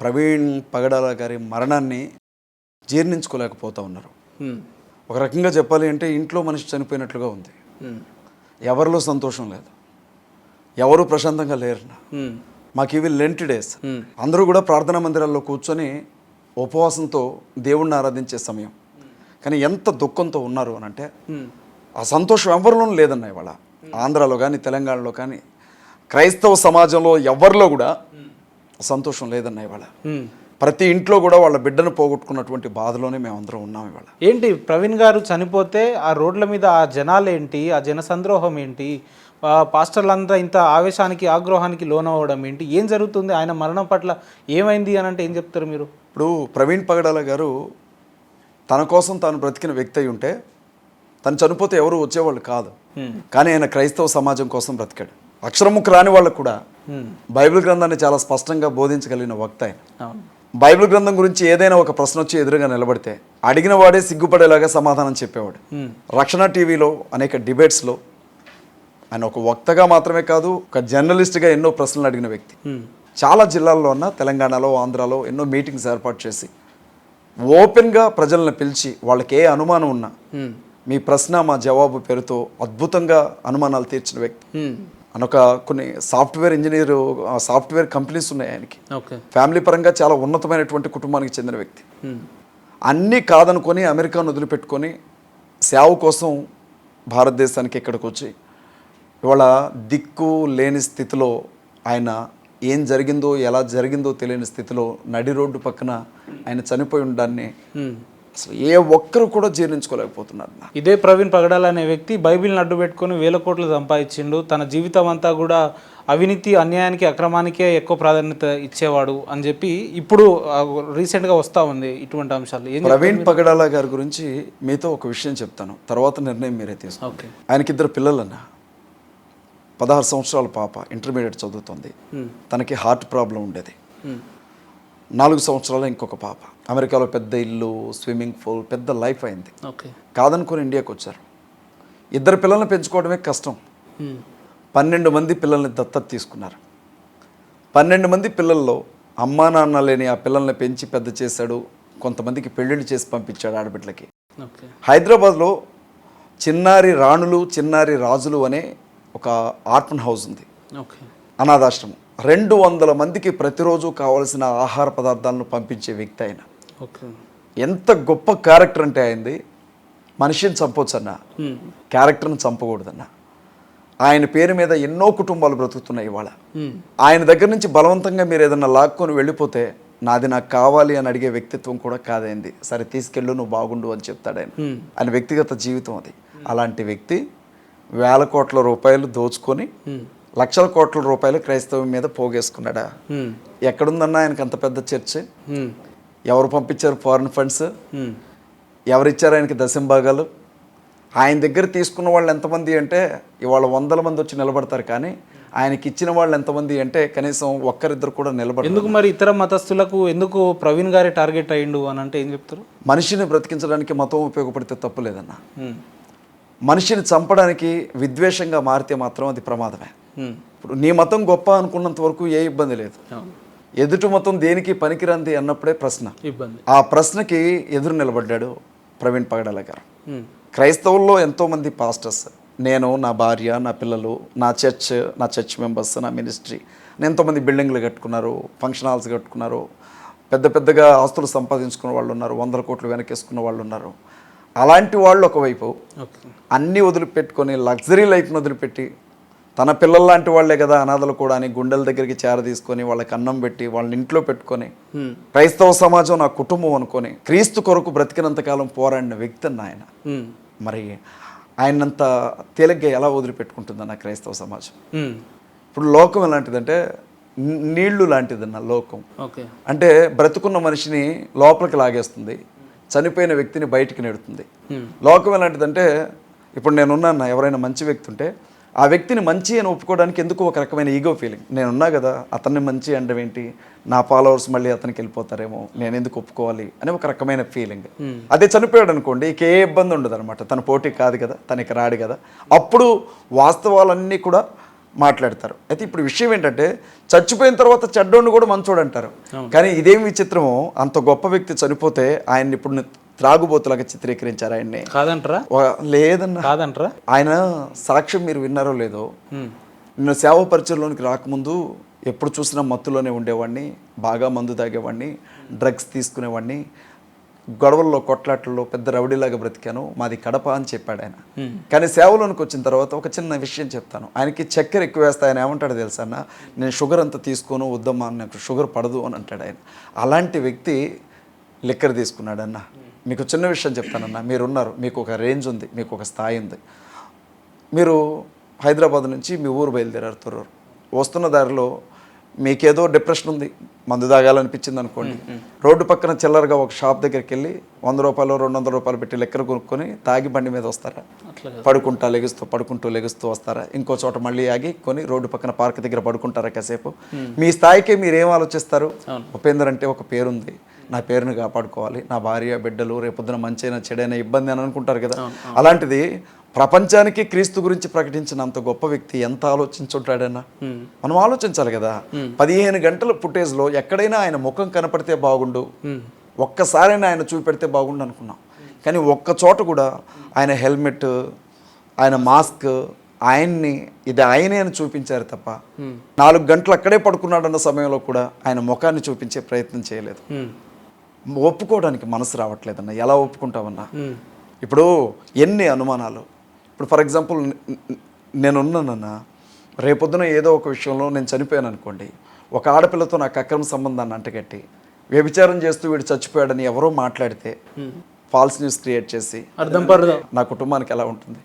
ప్రవీణ్ పగడాల గారి మరణాన్ని జీర్ణించుకోలేకపోతూ ఉన్నారు. ఒక రకంగా చెప్పాలి అంటే ఇంట్లో మనిషి చనిపోయినట్లుగా ఉంది. ఎవరిలో సంతోషం లేదు, ఎవరు ప్రశాంతంగా లేరు. మాకు ఇవి లెంట్ డేస్. అందరూ కూడా ప్రార్థనా మందిరాల్లో కూర్చొని ఉపవాసంతో దేవుణ్ణి ఆరాధించే సమయం. కానీ ఎంత దుఃఖంతో ఉన్నారు అని అంటే ఆ సంతోషం ఎవరిలోనూ లేదన్న. ఇవాళ ఆంధ్రాలో కానీ తెలంగాణలో కానీ క్రైస్తవ సమాజంలో ఎవరిలో కూడా సంతోషం లేదన్న. ఇవాళ ప్రతి ఇంట్లో కూడా వాళ్ళ బిడ్డను పోగొట్టుకున్నటువంటి బాధలోనే మేమందరం ఉన్నాం. ఇవాళ ఏంటి ప్రవీణ్ గారు చనిపోతే ఆ రోడ్ల మీద ఆ జనాలు ఏంటి, ఆ జన సంద్రోహం ఏంటి, పాస్టర్లంతా ఇంత ఆవేశానికి ఆగ్రహానికి లోనవ్వడం ఏంటి, ఏం జరుగుతుంది? ఆయన మరణం పట్ల ఏమైంది అని అంటే ఏం చెప్తారు మీరు? ఇప్పుడు ప్రవీణ్ పగడాల గారు తన కోసం తాను బ్రతికిన వ్యక్తి అయి ఉంటే తను చనిపోతే ఎవరు వచ్చేవాళ్ళు కాదు. కానీ ఆయన క్రైస్తవ సమాజం కోసం బ్రతికాడు. అక్షరముఖ రాని వాళ్ళకు కూడా బైబిల్ గ్రంథాన్ని చాలా స్పష్టంగా బోధించగలిగిన వక్త ఆయన. బైబిల్ గ్రంథం గురించి ఏదైనా ఒక ప్రశ్న వచ్చి ఎదురుగా నిలబడితే అడిగిన వాడే సిగ్గుపడేలాగా సమాధానం చెప్పేవాడు. రక్షణ టీవీలో అనేక డిబేట్స్లో ఆయన ఒక వక్తగా మాత్రమే కాదు, ఒక జర్నలిస్ట్గా ఎన్నో ప్రశ్నలు అడిగిన వ్యక్తి. చాలా జిల్లాల్లో ఉన్న తెలంగాణలో, ఆంధ్రాలో ఎన్నో మీటింగ్స్ ఏర్పాటు చేసి ఓపెన్గా ప్రజలను పిలిచి వాళ్ళకి ఏ అనుమానం ఉన్నా మీ ప్రశ్న మా జవాబు పేరుతో అద్భుతంగా అనుమానాలు తీర్చిన వ్యక్తి. అనొక కొన్ని సాఫ్ట్వేర్ కంపెనీస్ ఉన్నాయి ఆయనకి. ఫ్యామిలీ పరంగా చాలా ఉన్నతమైనటువంటి కుటుంబానికి చెందిన వ్యక్తి. అన్నీ కాదనుకొని అమెరికాను వదిలిపెట్టుకొని సేవ కోసం భారతదేశానికి ఇక్కడికి వచ్చి ఇవాళ దిక్కు లేని స్థితిలో ఆయన ఏం జరిగిందో ఎలా జరిగిందో తెలియని స్థితిలో నడి రోడ్డు పక్కన ఆయన చనిపోయి ఉండడాన్ని అసలు ఏ ఒక్కరు కూడా జీర్ణించుకోలేకపోతున్నారు. ఇదే ప్రవీణ్ పగడాల అనే వ్యక్తి బైబిల్ని అడ్డు పెట్టుకొని 1000 కోట్లు సంపాదించిండు. తన జీవితం అంతా కూడా అవినీతి, అన్యాయానికి, అక్రమానికే ఎక్కువ ప్రాధాన్యత ఇచ్చేవాడు అని చెప్పి ఇప్పుడు రీసెంట్గా వస్తూ ఉంది ఇటువంటి అంశాలు. ప్రవీణ్ పగడాల గారి గురించి మీతో ఒక విషయం చెప్తాను, తర్వాత నిర్ణయం మీరే తీసుకోండి. ఆయనకి 2 పిల్లలన్న. 16 సంవత్సరాల పాప ఇంటర్మీడియట్ చదువుతుంది. తనకి హార్ట్ ప్రాబ్లం ఉండేది. 4 సంవత్సరాలు ఇంకొక పాప. అమెరికాలో పెద్ద ఇల్లు, స్విమ్మింగ్ పూల్, పెద్ద లైఫ్ అయింది. కాదనుకొని ఇండియాకి వచ్చారు. 2 పిల్లల్ని పెంచుకోవడమే కష్టం. 12 మంది పిల్లల్ని దత్తత తీసుకున్నారు. 12 మంది పిల్లల్లో అమ్మా నాన్న లేని ఆ పిల్లల్ని పెంచి పెద్ద చేశాడు. కొంతమందికి పెళ్ళిళ్ళు చేసి పంపించాడు ఆడబిడ్డలకి. హైదరాబాద్లో చిన్నారి రాణులు, చిన్నారి రాజులు అనే ఒక ఆర్ఫన్ హౌస్ ఉంది, అనాథాశ్రమం. 200 మందికి ప్రతిరోజు కావాల్సిన ఆహార పదార్థాలను పంపించే వ్యక్తి ఆయన. ఎంత గొప్ప క్యారెక్టర్ అంటే ఆయనది. మనిషిని చంపొచ్చన్న, క్యారెక్టర్ని చంపకూడదన్న. ఆయన పేరు మీద ఎన్నో కుటుంబాలు బ్రతుకుతున్నాయి ఇవాళ. ఆయన దగ్గర నుంచి బలవంతంగా మీరు ఏదన్నా లాక్కొని వెళ్ళిపోతే నాది నాకు కావాలి అని అడిగే వ్యక్తిత్వం కూడా కాదైంది. సరే తీసుకెళ్ళు, నువ్వు బాగుండు అని చెప్తాడు ఆయన. ఆయన వ్యక్తిగత జీవితం అది. అలాంటి వ్యక్తి 1000 కోట్ల రూపాయలు దోచుకొని లక్షల కోట్ల రూపాయలు క్రైస్తవం మీద పోగేసుకున్నాడా? ఎక్కడుందన్నా ఆయనకు అంత పెద్ద చర్చ్? ఎవరు పంపించారు ఫారిన్ ఫండ్స్? ఎవరిచ్చారు ఆయనకి దశంభాగాలు? ఆయన దగ్గర తీసుకున్న వాళ్ళు ఎంతమంది అంటే ఇవాళ 100 మంది వచ్చి నిలబడతారు, కానీ ఆయనకి ఇచ్చిన వాళ్ళు ఎంతమంది అంటే కనీసం ఒక్కరిద్దరు కూడా నిలబడరు. ఎందుకు మరి ఇతర మతస్థులకు ఎందుకు ప్రవీణ్ గారే టార్గెట్ అయ్యిండు అని అంటే ఏం చెప్తారు? మనిషిని బ్రతికించడానికి మతం ఉపయోగపడితే తప్పు లేదన్న. మనిషిని చంపడానికి విద్వేషంగా మారితే మాత్రం అది ప్రమాదమే. ఇప్పుడు నీ మతం గొప్ప అనుకున్నంత వరకు ఏ ఇబ్బంది లేదు. ఎదుటి మతం దేనికి పనికిరంది అన్నప్పుడే ప్రశ్న. ఆ ప్రశ్నకి ఎదురు నిలబడ్డాడు ప్రవీణ్ పగడాల గారు. క్రైస్తవుల్లో ఎంతోమంది పాస్టర్స్, నేను, నా భార్య, నా పిల్లలు, నా చర్చ్ మెంబర్స్, నా మినిస్ట్రీ, ఎంతోమంది బిల్డింగ్లు కట్టుకున్నారు, ఫంక్షన్ హాల్స్ కట్టుకున్నారు, పెద్దగా ఆస్తులు సంపాదించుకున్న వాళ్ళు ఉన్నారు, 100 కోట్లు వెనకేసుకున్న వాళ్ళు ఉన్నారు. అలాంటి వాళ్ళు ఒకవైపు అన్నీ వదిలిపెట్టుకొని లగ్జరీ లైఫ్ని వదిలిపెట్టి తన పిల్లల లాంటి వాళ్లే కదా అనాథలు కూడా అని గుండెల దగ్గరికి చేర తీసుకొని వాళ్ళకి అన్నం పెట్టి వాళ్ళని ఇంట్లో పెట్టుకొని క్రైస్తవ సమాజం నా కుటుంబం అనుకొని క్రీస్తు కొరకు బ్రతికినంతకాలం పోరాడిన వ్యక్తి అన్న ఆయన. మరి ఆయనంత తేలిగ్గా ఎలా వదిలిపెట్టుకుంటుందన్న క్రైస్తవ సమాజం? ఇప్పుడు లోకం ఎలాంటిదంటే నీళ్లు లాంటిదన్న లోకం. అంటే బ్రతుకున్న మనిషిని లోపలికి లాగేస్తుంది, చనిపోయిన వ్యక్తిని బయటికి నెడుతుంది. లోకం ఎలాంటిదంటే ఇప్పుడు నేనున్నా, ఎవరైనా మంచి వ్యక్తి ఉంటే ఆ వ్యక్తిని మంచి అని ఒప్పుకోవడానికి ఎందుకు ఒక రకమైన ఈగో ఫీలింగ్. నేనున్నా కదా, అతన్ని మంచి అనడం ఏంటి, నా ఫాలోవర్స్ మళ్ళీ అతనికి వెళ్ళిపోతారేమో, నేను ఎందుకు ఒప్పుకోవాలి అని ఒక రకమైన ఫీలింగ్. అదే చనిపోయాడు అనుకోండి, ఇక ఏ ఇబ్బంది ఉండదు అనమాట. తన పోటీ కాదు కదా, తనకి రాడు కదా. అప్పుడు వాస్తవాలన్నీ కూడా మాట్లాడతారు. అయితే ఇప్పుడు విషయం ఏంటంటే చచ్చిపోయిన తర్వాత చెడ్డోడిని కూడా మంచోడు అంటారు. కానీ ఇదేం విచిత్రమో, అంత గొప్ప వ్యక్తి చనిపోతే ఆయన్ని ఇప్పుడు త్రాగుబోతులాగా చిత్రీకరించారు ఆయన్ని. కాదంటారా? లేదన్నా, కాదంటారా? ఆయన సాక్ష్యం మీరు విన్నారో లేదో, నేను సేవ పరిచయంలోనికి రాకముందు ఎప్పుడు చూసినా మత్తులోనే ఉండేవాడిని, బాగా మందు తాగేవాడిని, డ్రగ్స్ తీసుకునేవాడిని, గొడవల్లో కొట్లాట్లలో పెద్ద రౌడీలాగా బ్రతికాను, మాది కడప అని చెప్పాడు ఆయన. కానీ సేవలోనికి వచ్చిన తర్వాత ఒక చిన్న విషయం చెప్తాను. ఆయనకి చక్కెర ఎక్కువ వేస్తే ఆయన ఏమంటాడు తెలుసా అన్న, నేను షుగర్ అంతా తీసుకోను, వద్దమ్మా నాకు షుగర్ పడదు అని అంటాడు ఆయన. అలాంటి వ్యక్తి లిక్కర్ తీసుకున్నాడన్న. మీకు చిన్న విషయం చెప్తానన్నా, మీరున్నారు, మీకు ఒక రేంజ్ ఉంది, మీకు ఒక స్థాయి ఉంది. మీరు హైదరాబాద్ నుంచి మీ ఊరు బయలుదేరారు తొర్రూరు. వస్తున్న దారిలో మీకేదో డిప్రెషన్ ఉంది, మందు తాగాలనిపించింది అనుకోండి, రోడ్డు పక్కన చిల్లరగా ఒక షాప్ దగ్గరికి వెళ్ళి 100 రూపాయలు 200 రూపాయలు పెట్టి లెక్కర కొనుక్కొని తాగి బండి మీద వస్తారా? పడుకుంటూ లెగుస్తూ వస్తారా? ఇంకో చోట మళ్ళీ ఆగి కొని రోడ్డు పక్కన పార్క్ దగ్గర పడుకుంటారా కాసేపు? మీ స్థాయికే మీరేం ఆలోచిస్తారు? ఉపేందర్ అంటే ఒక పేరుంది, నా పేరుని కాపాడుకోవాలి, నా భార్య బిడ్డలు రేపొద్దున మంచైనా చెడైనా ఇబ్బంది అని అనుకుంటారు కదా. అలాంటిది ప్రపంచానికి క్రీస్తు గురించి ప్రకటించినంత గొప్ప వ్యక్తి ఎంత ఆలోచించుంటాడన్నా? మనం ఆలోచించాలి కదా. 15 గంటల ఫుటేజ్లో ఎక్కడైనా ఆయన ముఖం కనపడితే బాగుండు, ఒక్కసారైనా ఆయన చూపెడితే బాగుండు అనుకున్నాం. కానీ ఒక్క చోట కూడా ఆయన హెల్మెట్, ఆయన మాస్క్, ఆయన్ని ఇది ఆయనే అని చూపించారు తప్ప 4 గంటలు అక్కడే పడుకున్నాడన్న సమయంలో కూడా ఆయన ముఖాన్ని చూపించే ప్రయత్నం చేయలేదు. ఒప్పుకోవడానికి మనసు రావట్లేదన్న. ఎలా ఒప్పుకుంటామన్నా? ఇప్పుడు ఎన్ని అనుమానాలు. ఇప్పుడు ఫర్ ఎగ్జాంపుల్ నేనున్నానన్నా, రేపొద్దున ఏదో ఒక విషయంలో నేను చనిపోయాను అనుకోండి, ఒక ఆడపిల్లతో నాకు అక్రమ సంబంధాన్ని అంటగట్టి వ్యభిచారం చేస్తూ వీడు చచ్చిపోయాడని ఎవరో మాట్లాడితే ఫాల్స్ న్యూస్ క్రియేట్ చేసి నా కుటుంబానికి ఎలా ఉంటుంది?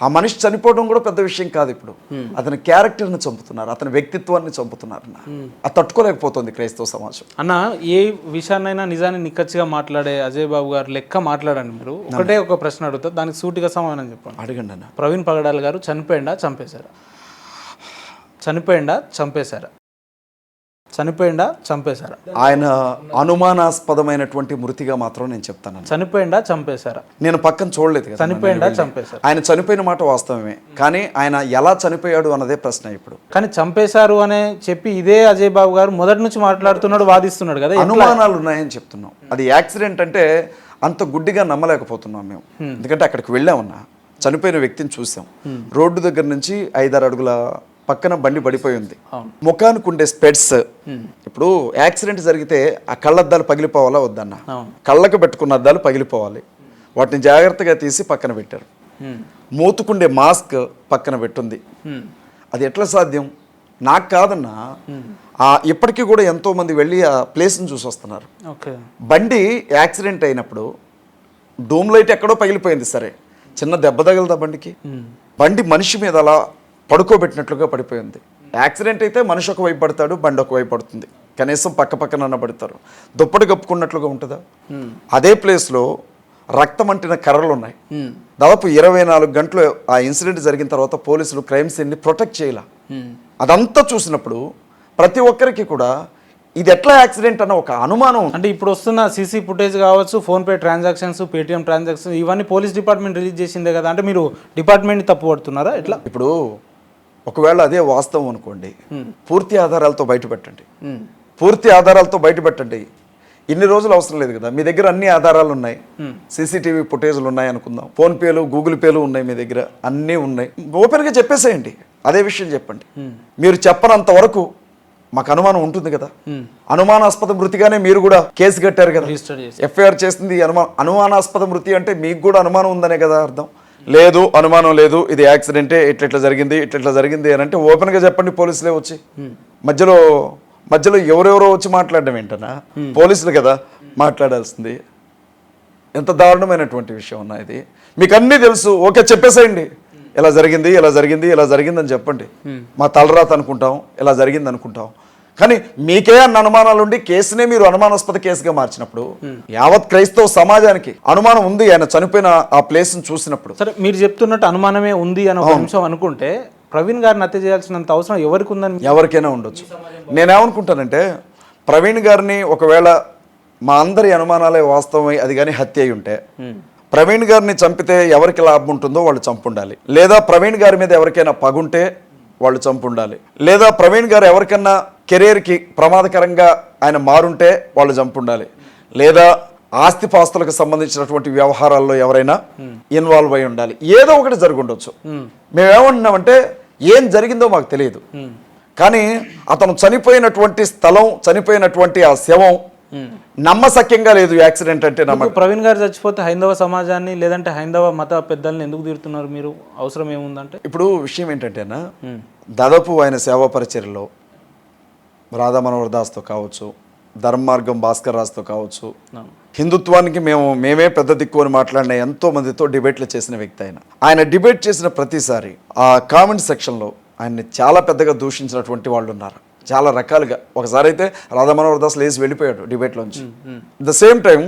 ఆ మనిషి చనిపోవడం కూడా పెద్ద విషయం కాదు. ఇప్పుడు అతని క్యారెక్టర్ని చంపుతున్నారు, అతని వ్యక్తిత్వాన్ని చంపుతున్నారు. అది తట్టుకోలేకపోతుంది క్రైస్తవ సమాజం. అన్న, ఏ విషయాన్నైనా నిజాన్ని నిక్కచ్చిగా మాట్లాడే అజయ్ బాబు గారు లెక్క మాట్లాడండి. మీరు ఒకటే ఒక ప్రశ్న అడుగుతా, దానికి సూటిగా సమాధానం చెప్పండి. అడగండి అన్న. ప్రవీణ్ పగడాల్ గారు చనిపోయిందా చంపేశారా? చనిపోయిందా చంపేశారా? చనిపోయిందా చంపేశారా? ఆయన అనుమానాస్పదమైనటువంటి మృతిగా మాత్రం నేను చెప్తాను. చనిపోయిందా చంపేశారా? నేను పక్కన చూడలేదు కదా. చనిపోయిందా చంపేశారా? ఆయన చనిపోయిన మాట వాస్తవమే, కానీ ఆయన ఎలా చనిపోయాడు అన్నదే ప్రశ్న ఇప్పుడు. కానీ చంపేశారు అనే చెప్పి ఇదే అజయ్ బాబు గారు మొదటి నుంచి మాట్లాడుతున్నాడు, వాదిస్తున్నాడు కదా. అనుమానాలు ఉన్నాయని చెప్తున్నాం. అది యాక్సిడెంట్ అంటే అంత గుడ్డిగా నమ్మలేకపోతున్నాం మేము. ఎందుకంటే అక్కడికి వెళ్ళామన్నా, చనిపోయిన వ్యక్తిని చూసాం, రోడ్డు దగ్గర నుంచి 5-6 అడుగుల పక్కన బండి పడిపోయి ఉంది. ముఖానికి ఉండే స్పెడ్స్, ఇప్పుడు యాక్సిడెంట్ జరిగితే ఆ కళ్ళద్దాలు పగిలిపోవాలా వద్దన్న? కళ్ళకు పెట్టుకున్న అద్దాలు పగిలిపోవాలి, వాటిని జాగ్రత్తగా తీసి పక్కన పెట్టారు. మూతుకుండే మాస్క్ పక్కన పెట్టుంది. అది ఎట్లా సాధ్యం? నాకు కాదన్నా, ఇప్పటికీ కూడా ఎంతో మంది వెళ్ళి ఆ ప్లేస్ని చూసి వస్తున్నారు. బండి యాక్సిడెంట్ అయినప్పుడు డూమ్ లైట్ ఎక్కడో పగిలిపోయింది, సరే చిన్న దెబ్బ తగలదా బండికి? బండి మనిషి మీద అలా పడుకోబెట్టినట్లుగా పడిపోయింది. యాక్సిడెంట్ అయితే మనిషి ఒక వైపు పడతాడు, బండి ఒక వైపు పడుతుంది, కనీసం పక్కన పడతారు. దుప్పటి కప్పుకున్నట్లుగా ఉంటుందా? అదే ప్లేస్లో రక్తం అంటిన కర్రలు ఉన్నాయి. దాదాపు 24 గంటలు ఆ ఇన్సిడెంట్ జరిగిన తర్వాత పోలీసులు క్రైమ్ సీన్ని ప్రొటెక్ట్ చేయాల. అదంతా చూసినప్పుడు ప్రతి ఒక్కరికి కూడా ఇది ఎట్లా యాక్సిడెంట్ అన్న ఒక అనుమానం. అంటే ఇప్పుడు వస్తున్న సీసీ ఫుటేజ్ కావచ్చు, ఫోన్పే ట్రాన్సాక్షన్స్, పేటిఎం ట్రాన్సాక్షన్స్, ఇవన్నీ పోలీస్ డిపార్ట్మెంట్ రిలీజ్ చేసిందే కదా. అంటే మీరు డిపార్ట్మెంట్ని తప్పు పడుతున్నారా ఎట్లా? ఇప్పుడు ఒకవేళ అదే వాస్తవం అనుకోండి, పూర్తి ఆధారాలతో బయటపెట్టండి. పూర్తి ఆధారాలతో బయటపెట్టండి. ఇన్ని రోజులు అవసరం లేదు కదా. మీ దగ్గర అన్ని ఆధారాలు ఉన్నాయి, సీసీటీవీ ఫుటేజ్లు ఉన్నాయి అనుకుందాం, ఫోన్పేలు గూగుల్ పేలు ఉన్నాయి, మీ దగ్గర అన్నీ ఉన్నాయి. ఓపెన్గా చెప్పేసేయండి, అదే విషయం చెప్పండి. మీరు చెప్పనంత వరకు మాకు అనుమానం ఉంటుంది కదా. అనుమానాస్పద మృతిగానే మీరు కూడా కేసు కట్టారు కదా, ఎఫ్ఐఆర్ చేసింది అనుమానాస్పద మృతి అంటే మీకు కూడా అనుమానం ఉందనే కదా అర్థం. లేదు, అనుమానం లేదు, ఇది యాక్సిడెంటే, ఇట్లా జరిగింది అని అంటే ఓపెన్గా చెప్పండి. పోలీసులే వచ్చి మధ్యలో ఎవరెవరో వచ్చి మాట్లాడడం ఏంటన్నా? పోలీసులు కదా మాట్లాడాల్సింది. ఎంత దారుణమైనటువంటి విషయం అన్నా ఇది. మీకు అన్నీ తెలుసు, ఓకే చెప్పేసేయండి, ఇలా జరిగిందని చెప్పండి. మా తలరాత అనుకుంటాం, ఇలా జరిగింది అనుకుంటాం. కానీ మీకే అన్న అనుమానాలు ఉండి కేసునే మీరు అనుమానాస్పద కేసుగా మార్చినప్పుడు యావత్ క్రైస్తవ సమాజానికి అనుమానం ఉంది ఆయన చనిపోయిన ఆ ప్లేస్ని చూసినప్పుడు. సరే, మీరు చెప్తున్నట్టు అనుమానమే ఉంది అని ఒక నిమిషం అనుకుంటే ప్రవీణ్ గారిని హత్య చేయాల్సినంత అవసరం ఎవరికి ఉందని? ఎవరికైనా ఉండొచ్చు. నేనేమనుకుంటానంటే, ప్రవీణ్ గారిని ఒకవేళ మా అందరి అనుమానాలే వాస్తవమై అది కానీ హత్య అయి ఉంటే, ప్రవీణ్ గారిని చంపితే ఎవరికి లాభం ఉంటుందో వాళ్ళు చంపుండాలి. లేదా ప్రవీణ్ గారి మీద ఎవరికైనా పగుంటే వాళ్ళు చంపుండాలి. లేదా ప్రవీణ్ గారు ఎవరికన్నా కెరీర్కి ప్రమాదకరంగా ఆయన మారుంటే వాళ్ళు చంపుండాలి. లేదా ఆస్తిపాస్తులకు సంబంధించినటువంటి వ్యవహారాల్లో ఎవరైనా ఇన్వాల్వ్ అయి ఉండాలి. ఏదో ఒకటి జరిగి ఉండొచ్చు. మేమేమంటున్నామంటే ఏం జరిగిందో మాకు తెలియదు, కానీ అతను చనిపోయినటువంటి స్థలం, చనిపోయినటువంటి ఆ శవం నమ్మశక్యంగా లేదు. యాక్సిడెంట్ అంటే ప్రవీణ్ గారు చచ్చిపోతే హైందవ సమాజాన్ని లేదంటే హైందవ మత పెద్దల్ని ఎందుకు తీరుతున్నారు మీరు? అవసరం ఏముందంటే ఇప్పుడు విషయం ఏంటంటేనా, దాదాపు ఆయన సేవా పరిచర్యలో రాధా మనోహర్ దాస్తో కావచ్చు, ధర్మార్గం భాస్కర్ రాజ్తో కావచ్చు, హిందుత్వానికి మేమే పెద్ద దిక్కు అని మాట్లాడిన ఎంతో మందితో డిబేట్లు చేసిన వ్యక్తి ఆయన డిబేట్ చేసిన ప్రతిసారి ఆ కామెంట్ సెక్షన్లో ఆయన్ని చాలా పెద్దగా దూషించినటువంటి వాళ్ళు ఉన్నారు, చాలా రకాలుగా. ఒకసారి అయితే రాధా మనోహర్ దాస్ లేచి వెళ్ళిపోయాడు డిబేట్లోంచి. ద సేమ్ టైం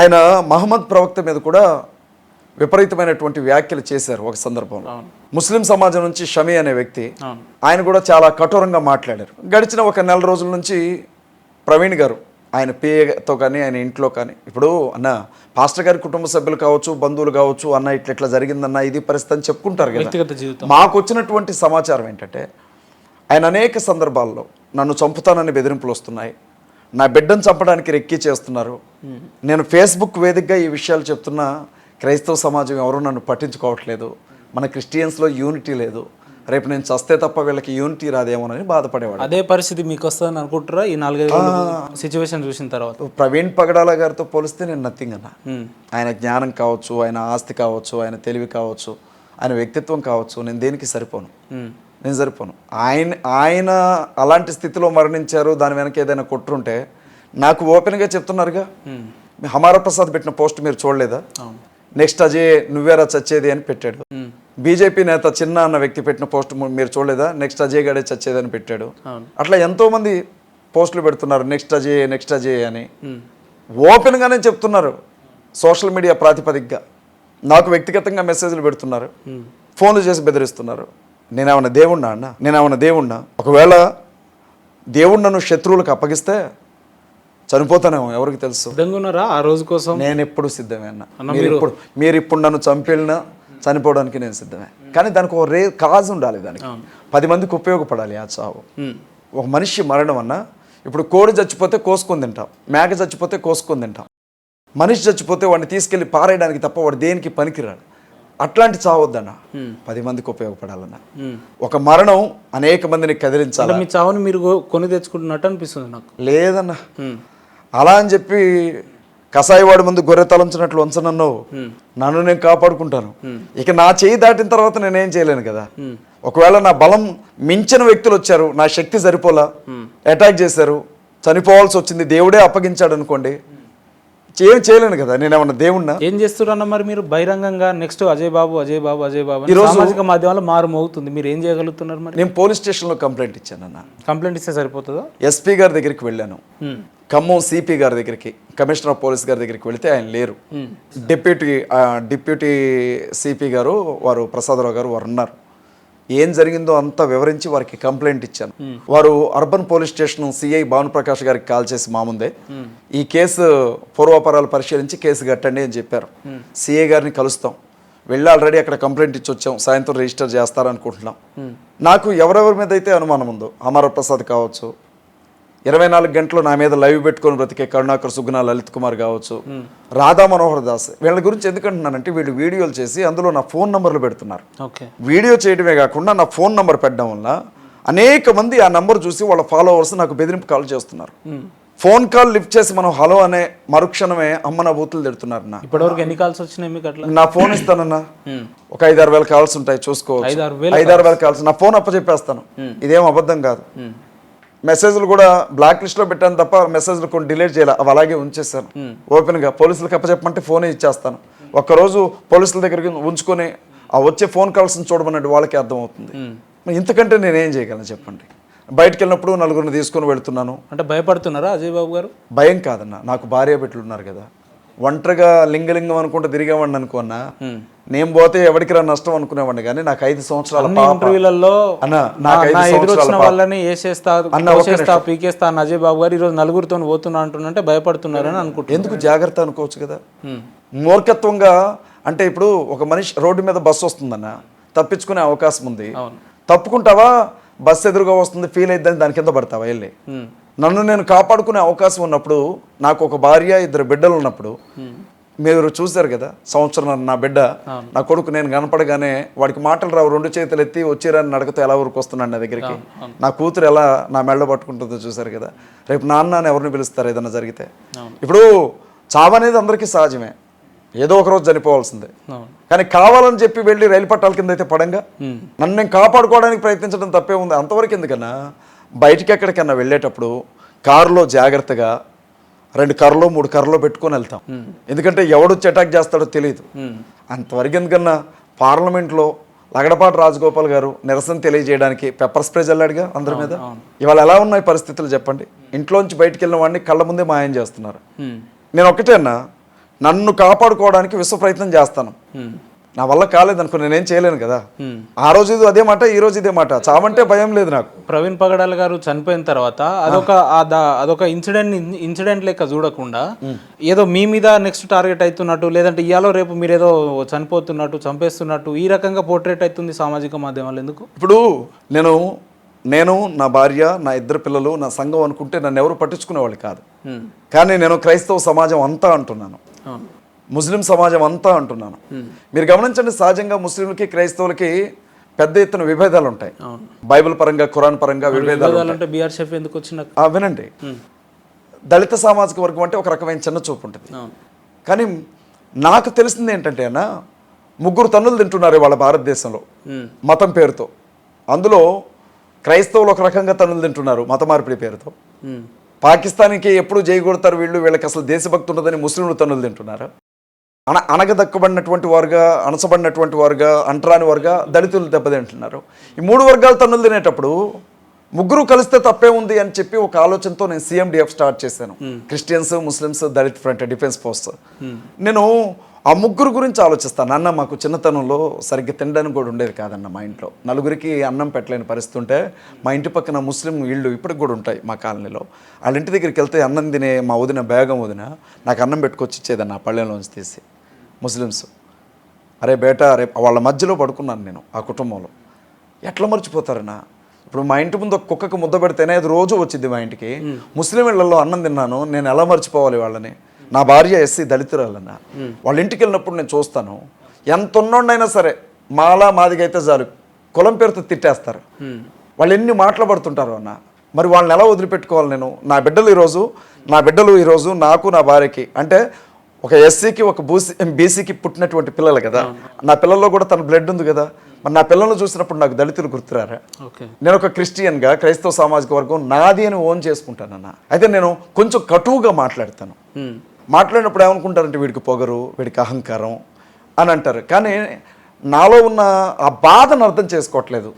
ఆయన మహమ్మద్ ప్రవక్త మీద కూడా విపరీతమైనటువంటి వ్యాఖ్యలు చేశారు ఒక సందర్భంలో. ముస్లిం సమాజం నుంచి షమీ అనే వ్యక్తి, ఆయన కూడా చాలా కఠోరంగా మాట్లాడారు. గడిచిన ఒక నెల రోజుల నుంచి ప్రవీణ్ గారు ఆయన పిఏతో కానీ ఆయన ఇంట్లో కానీ, ఇప్పుడు అన్న పాస్టర్ గారి కుటుంబ సభ్యులు కావచ్చు, బంధువులు కావచ్చు, అన్న ఇట్లా జరిగిందన్న ఇది పరిస్థితి అని చెప్పుకుంటారు కదా. మాకు వచ్చినటువంటి సమాచారం ఏంటంటే ఆయన అనేక సందర్భాల్లో నన్ను చంపుతానని బెదిరింపులు వస్తున్నాయి, నా బిడ్డను చంపడానికి రెక్కి చేస్తున్నారు, నేను ఫేస్బుక్ వేదికగా ఈ విషయాలు చెప్తున్నా క్రైస్తవ సమాజం ఎవరు నన్ను పట్టించుకోవట్లేదు, మన క్రిస్టియన్స్లో యూనిటీ లేదు, రేపు నేను చస్తే తప్ప వీళ్ళకి యూనిటీ రాదేమోనని బాధపడేవాడు. అదే పరిస్థితి మీకు వస్తుందని అనుకుంటారా ఈ 4-5 సిచ్యువేషన్ చూసిన తర్వాత? ప్రవీణ్ పగడాల గారితో పోలిస్తే నేను నథింగ్ అన్న. ఆయన జ్ఞానం కావచ్చు, ఆయన ఆస్తి కావచ్చు, ఆయన తెలివి కావచ్చు, ఆయన వ్యక్తిత్వం కావచ్చు, నేను దేనికి సరిపోను, నేను సరిపోను. ఆయన అలాంటి స్థితిలో మరణించారు, దాని వెనక ఏదైనా కొట్టుంటే నాకు ఓపెన్గా చెప్తున్నారుగా. హమారా ప్రసాద్ పెట్టిన పోస్ట్ మీరు చూడలేదా? నెక్స్ట్ అజయ్ నువ్వేరా చచ్చేది అని పెట్టాడు. బీజేపీ నేత చిన్న అన్న వ్యక్తి పెట్టిన పోస్ట్ మీరు చూడలేదా? నెక్స్ట్ అజయ్ గడే చచ్చేది అని పెట్టాడు. అట్లా ఎంతో మంది పోస్టులు పెడుతున్నారు నెక్స్ట్ అజయ్ అని, ఓపెన్గానే చెప్తున్నారు. సోషల్ మీడియా ప్రాతిపదికగా నాకు వ్యక్తిగతంగా మెసేజ్లు పెడుతున్నారు, ఫోన్లు చేసి బెదిరిస్తున్నారు. నేనేమన్నా దేవుణ్ణా అన్న? నేనేమన్నా దేవుణ్ణా? ఒకవేళ దేవుడు నన్ను శత్రువులకు అప్పగిస్తే చనిపోతానేమో, ఎవరికి తెలుసు. ఆ రోజు కోసం నేను ఎప్పుడు సిద్ధమే అన్న. మీరు ఇప్పుడు నన్ను చంపేళ్ళినా చనిపోవడానికి నేను సిద్ధమే, కానీ దానికి ఒక కాజ్ ఉండాలి, దానికి 10 మందికి ఉపయోగపడాలి ఆ చావు. ఒక మనిషి మరణం అన్న, ఇప్పుడు కోడి చచ్చిపోతే కోసుకొని తింటాం, మేక చచ్చిపోతే కోసుకొని తింటాం, మనిషి చచ్చిపోతే వాడిని తీసుకెళ్ళి పారేయడానికి తప్ప వాడు దేనికి పనికిరాడు. అట్లాంటి చావద్దన్న, 10 మందికి ఉపయోగపడాలన్న. ఒక మరణం అనేక మందిని కదిలించాలి. మీ చావుని మీరు కొని తెచ్చుకుంటున్నట్టు అనిపిస్తుంది నాకు. లేదన్న, అలా అని చెప్పి కసాయివాడి ముందు గొర్రె తలంచినట్లు వంచనన్నావు, నన్ను నేను కాపాడుకుంటాను. ఇక నా చేయి దాటిన తర్వాత నేనేం చేయలేను కదా. ఒకవేళ నా బలం మించిన వ్యక్తులు వచ్చారు, నా శక్తి సరిపోలా, అటాక్ చేశారు, చనిపోవాల్సి వచ్చింది, దేవుడే అప్పగించాడు అనుకోండి, ఏం చేయలేను కదా. నేనేమన్నా దేవుణ్ణా? ఏం చేస్తున్నా మరి మీరు బహిరంగంగా నెక్స్ట్ అజయ్ బాబు సామాజిక మాధ్యమాల్లో మారుమోగుతుంది, మీరు ఏం చేయగలుగుతున్నారు మరి? నేను పోలీస్ స్టేషన్లో కంప్లైంట్ ఇచ్చాను అన్న. కంప్లైంట్ ఇస్తే సరిపోతుందా? ఎస్పీ గారి దగ్గరికి వెళ్ళాను, ఖమ్మం సిపి గారి దగ్గరికి, కమిషనర్ ఆఫ్ పోలీస్ గారి దగ్గరికి వెళితే ఆయన లేరు. డిప్యూటీ సిపి గారు వారు ప్రసాదరావు గారు వారు ఉన్నారు. ఏం జరిగిందో అంతా వివరించి వారికి కంప్లైంట్ ఇచ్చాను. వారు urban police station CI Bhanuprakash గారికి కాల్ చేసి మా ముందే ఈ కేసు పూర్వాపరాలు పరిశీలించి కేసు కట్టండి అని చెప్పారు. సిఐ గారిని కలుస్తాం, వెళ్ళి ఆల్రెడీ అక్కడ కంప్లైంట్ ఇచ్చి వచ్చాం, సాయంత్రం రిజిస్టర్ చేస్తారనుకుంటున్నాం. నాకు ఎవరెవరి మీద అయితే అనుమానం ఉందో, అమర ప్రసాద్ కావచ్చు, 24 గంటలు నా మీద లైవ్ పెట్టుకొని బ్రతికే కరుణాకర్ సుగ్నా, లలిత్ కుమార్ కావచ్చు, రాధా మనోహర్ దాస్, వీళ్ళ గురించి ఎందుకంటున్నానంటే వీళ్ళు వీడియోలు చేసి అందులో నా ఫోన్ నంబర్లు పెడుతున్నారు. వీడియో చేయడమే కాకుండా నా ఫోన్ నంబర్ పెట్టడం వల్ల అనేక మంది ఆ నంబర్ చూసి వాళ్ళ ఫాలోవర్స్ నాకు బెదిరింపు కాల్ చేస్తున్నారు. ఫోన్ కాల్ లిఫ్ట్ చేసి మనం హలో అనే మరుక్షణమే అమ్మ నా బూతులు తిడుతున్నారు. నా ఇప్పటివరకు ఎన్ని కాల్స్ వచ్చినాయి మీకు? అట్లా నా ఫోన్ ఇస్తానన్నా, ఒక 5-6 వేల కాల్స్ ఉంటాయి, చూసుకోవచ్చు. 5-6 వేల కాల్స్, నా ఫోన్ అప్పచెప్పేస్తాను, ఇదేం అబద్ధం కాదు. మెసేజ్లు కూడా బ్లాక్ లిస్ట్లో పెట్టాను తప్ప మెసేజ్లు కొన్ని డిలీట్ చేయాలి, అవి అలాగే ఉంచేస్తాను. ఓపెన్గా పోలీసులకు అప్పచెప్పమంటే ఫోనే ఇచ్చేస్తాను. ఒక్కరోజు పోలీసుల దగ్గరికి ఉంచుకొని ఆ వచ్చే ఫోన్ కాల్స్ని చూడమన్నట్టు వాళ్ళకి అర్థమవుతుంది. ఇంతకంటే నేనేం చేయగలను చెప్పండి? బయటకు వెళ్ళినప్పుడు నలుగురిని తీసుకొని వెళుతున్నాను. అంటే భయపడుతున్నారా అజయ్ బాబు గారు? భయం కాదన్న, నాకు భార్య బిడ్డలు ఉన్నారు కదా. ఒంటరిగా లింగలింగం అనుకుంటే తిరిగేవాడిని అనుకున్నా, నేను పోతే ఎవరికి రా నష్టం అనుకునేవాడిని. కానీ నాకు 5 సంవత్సరాల పీకేస్తా అజయ్ బాబు గారు ఈరోజు నలుగురితో పోతున్నా అంటున్నంటే భయపడుతున్నారని అనుకుంటున్నాను. ఎందుకు జాగ్రత్త అనుకోవచ్చు కదా. మూర్ఖత్వంగా అంటే ఇప్పుడు ఒక మనిషి రోడ్డు మీద బస్సు వస్తుందన్న, తప్పించుకునే అవకాశం ఉంది, తప్పుకుంటావా, బస్సు ఎదురుగా వస్తుంది ఫీల్ అయిద్దని దాని కింద పడతావా వెళ్ళి? నన్ను నేను కాపాడుకునే అవకాశం ఉన్నప్పుడు, నాకు ఒక భార్య 2 బిడ్డలు ఉన్నప్పుడు, మీరు చూశారు కదా, సంవత్సరం నా బిడ్డ, నా కొడుకు నేను కనపడగానే వాడికి మాటలు రావు, 2 చేతులు ఎత్తి వచ్చేరాని నడకతో ఎలా ఊరికి వస్తున్నాడు నా దగ్గరికి. నా కూతురు ఎలా నా మెళ్ళ పట్టుకుంటుందో చూశారు కదా. రేపు నాన్న ఎవరిని పిలుస్తారు ఏదైనా జరిగితే? ఇప్పుడు చావు అనేది అందరికీ సహజమే, ఏదో ఒక రోజు చనిపోవాల్సిందే. కానీ కావాలని చెప్పి వెళ్ళి రైలు పట్టాల కింద అయితే పడంగా నన్ను నేను కాపాడుకోవడానికి ప్రయత్నించడం తప్పే ఉంది. అంతవరకు ఎందుకన్నా బయటికి ఎక్కడికన్నా వెళ్ళేటప్పుడు కారులో జాగ్రత్తగా 2 కర్రలో 3 కర్రలో పెట్టుకొని వెళ్తాం. ఎందుకంటే ఎవడొచ్చి అటాక్ చేస్తాడో తెలియదు. అంతవరకు ఎందుకన్నా పార్లమెంట్లో లగడపాటి రాజగోపాల్ గారు నిరసన తెలియజేయడానికి పెప్పర్ స్ప్రే చల్లాడుగా అందరి మీద. ఇవాళ ఎలా ఉన్నాయి పరిస్థితులు చెప్పండి? ఇంట్లోంచి బయటికి వెళ్ళిన వాడిని కళ్ళ ముందే మాయం చేస్తున్నారు. నేను ఒక్కటేనా, నన్ను కాపాడుకోవడానికి విశ్వ ప్రయత్నం చేస్తాను. నా వల్ల కాలేదనుకో నేనేం చేయలేను కదా. ఆ రోజు ఇది అదే మాట, ఈ రోజు ఇదే మాట. చావంటే భయం లేదు నాకు. ప్రవీణ్ పగడాల గారు చనిపోయిన తర్వాత అదొక ఇన్సిడెంట్ లెక్క చూడకుండా ఏదో మీ మీద నెక్స్ట్ టార్గెట్ అవుతున్నట్టు, లేదంటే ఇయాలో రేపు మీరేదో చనిపోతున్నట్టు, చంపేస్తున్నట్టు ఈ రకంగా పోర్ట్రేట్ అవుతుంది సామాజిక మాధ్యమాలు. ఎందుకు? ఇప్పుడు నేను నా భార్య, నా 2 పిల్లలు, నా సంఘం అనుకుంటే నన్ను ఎవరు పట్టించుకునేవాళ్ళు కాదు. కానీ నేను క్రైస్తవ సమాజం అంతా అంటున్నాను, ముస్లిం సమాజం అంతా అంటున్నాను. మీరు గమనించండి, సహజంగా ముస్లింలకి క్రైస్తవులకి పెద్ద ఎత్తున విభేదాలు ఉంటాయి. బైబిల్ పరంగా, ఖురాన్ పరంగా విభేదాలు ఉంటాయి. వినండి, దళిత సామాజిక వర్గం అంటే ఒక రకమైన చిన్న చూపు ఉంటుంది. కానీ నాకు తెలిసింది ఏంటంటే అన్న, 3 తన్నులు తింటున్నారు వాళ్ళ భారతదేశంలో మతం పేరుతో. అందులో క్రైస్తవులు ఒక రకంగా తన్నులు తింటున్నారు మత మార్పిడి పేరుతో. పాకిస్తాన్కి ఎప్పుడు జైగొడతారు వీళ్ళు, వీళ్ళకి అసలు దేశభక్తి ఉండదని ముస్లింలు తన్నులు తింటున్నారు. అనగదక్కబడినటువంటి వారుగా, అణచబడినటువంటి వారుగా, అంటరాని వారుగా దళితులు దెబ్బతింటున్నారు. ఈ 3 వర్గాలు తన్నులు తినేటప్పుడు 3 కలిస్తే తప్పే ఉంది అని చెప్పి ఒక ఆలోచనతో నేను CMDF స్టార్ట్ చేశాను. Christians, Muslims, Dalit front, defence force. నేను ఆ 3 గురించి ఆలోచిస్తాను. అన్న మాకు చిన్నతనంలో సరిగ్గా తినడానికి కూడా ఉండేది కాదన్న. మా ఇంట్లో 4గురికి అన్నం పెట్టలేని పరిస్థితి ఉంటే, మా ఇంటి పక్కన ముస్లిం ఇళ్ళు ఇప్పటికి కూడా ఉంటాయి మా కాలనీలో. వాళ్ళ ఇంటి దగ్గరికి వెళ్తే అన్నం తినే మా వదిన, బేగం వదిన నాకు అన్నం పెట్టుకొచ్చి ఇచ్చేదన్న ఆ పళ్ళెంలోంచి తీసి. ముస్లిమ్స్, అరే బేటా, రేపు వాళ్ళ మధ్యలో పడుకున్నాను నేను ఆ కుటుంబంలో. ఎట్లా మర్చిపోతారన్నా? ఇప్పుడు మా ఇంటి ముందు ఒక కుక్కకు ముద్ద పెడితేనే అది రోజు వచ్చింది మా ఇంటికి. ముస్లిం ఇళ్లలో అన్నం తిన్నాను, నేను ఎలా మర్చిపోవాలి వాళ్ళని? నా భార్య SC దళితురాలన్నా. వాళ్ళ ఇంటికి వెళ్ళినప్పుడు నేను చూస్తాను, ఎంత ఉన్నోడైనా సరే మాదిగా అయితే చాలు కులం పేరుతో తిట్టేస్తారు. వాళ్ళు ఎన్ని మాటలు పడుతుంటారు అన్న. మరి వాళ్ళని ఎలా వదిలిపెట్టుకోవాలి నేను? నా బిడ్డలు ఈరోజు నాకు, నా భార్యకి, అంటే ఒక SCకి ఒక BCకి పుట్టినటువంటి పిల్లలు కదా. నా పిల్లల్లో కూడా తన బ్లడ్ ఉంది కదా. మరి నా పిల్లలను చూసినప్పుడు నాకు దళితులు గుర్తురారా? నేను ఒక క్రిస్టియన్గా క్రైస్తవ సామాజిక వర్గం నాది అని ఓన్ చేసుకుంటానన్న. అయితే నేను కొంచెం కటువుగా మాట్లాడతాను. మాట్లాడినప్పుడు ఏమనుకుంటారంటే వీడికి పొగరు, వీడికి అహంకారం అని అంటారు. కానీ నాలో ఉన్న ఆ బాధను అర్థం చేసుకోవట్లేదు.